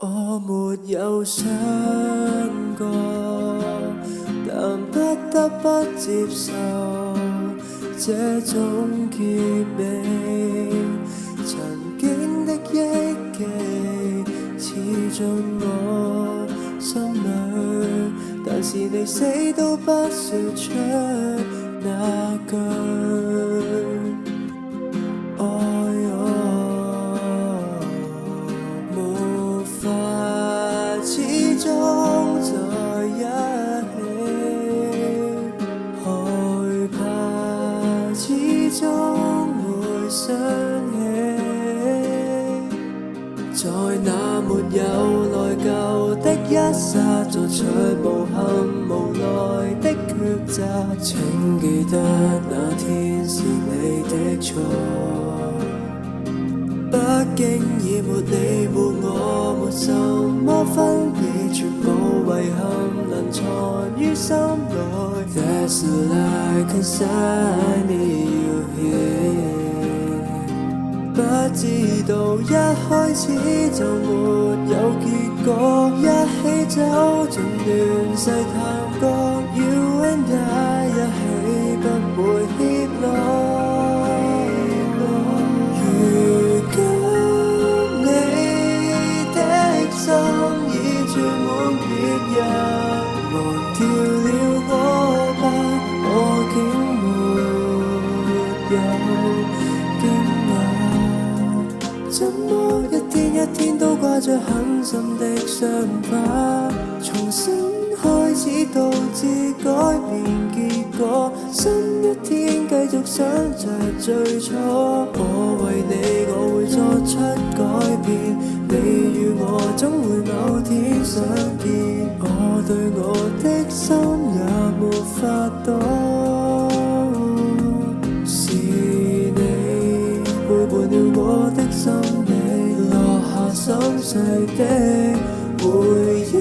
我沒有想過，但不得不接受這種結尾。曾經的憶記刺進我心裏，但是你死都不說出那句愛我。無法始終在一起，害怕始終會想起，在那沒有內疚的一剎，做出無憾無奈的抉擇。請記得那天是你的錯，不經意沒你沒我，沒什麼分別，全部遺憾能藏於心內。That's a lie, 'cause I need you here。不知道一開始就沒有結果，一起走進亂世探戈。You and I 一起不會怯懦。如今你的心已注滿別人，忘掉了我吧，我竟沒有驚訝。怎麼一天一天都掛着很深的傷疤，重新開始導致改變結果，新一天繼續想着最初。我為你我會作出改變，你與我總會某天相見。我對我的心也沒法躲，是你背叛了我的心理，落下心碎的回憶。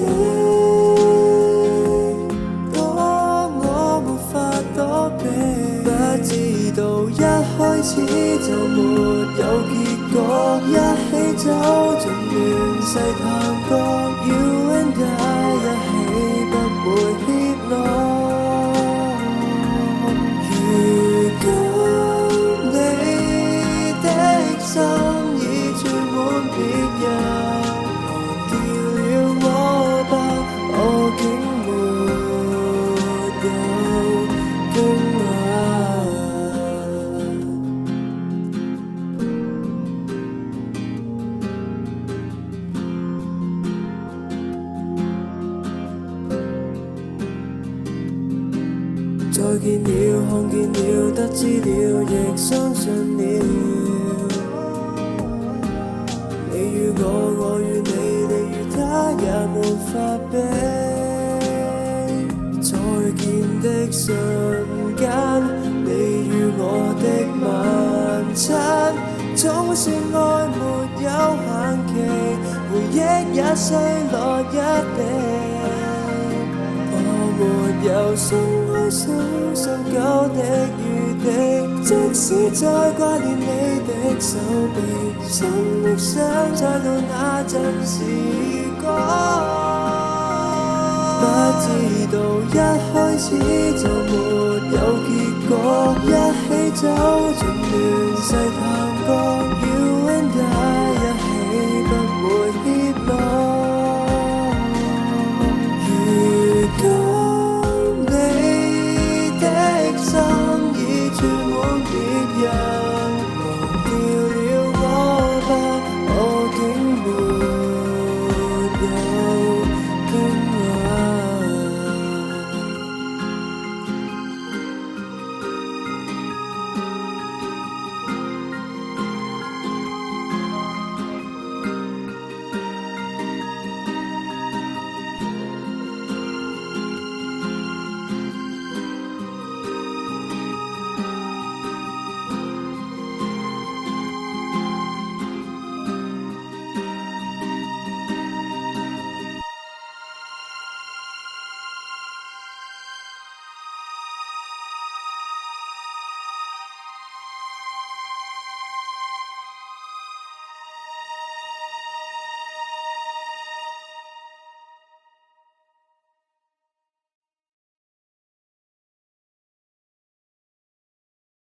不知道一開始就沒有結果，一起走進亂世探戈。You and I 一起不會怯懦。如今你的心已注滿別人，忘掉了我吧，我竟沒有驚訝。再見了，看見了，得知了，亦相信了。你與我，我與你，你與他也沒法比。再見的瞬間，你與我的晚餐，總算愛沒有限期，回憶也碎落一地。我沒有鬆開手深久的餘地，即使再掛念你的手臂，心的傷再到那陣時光。不知道一開始就沒有結果，一起走進亂世探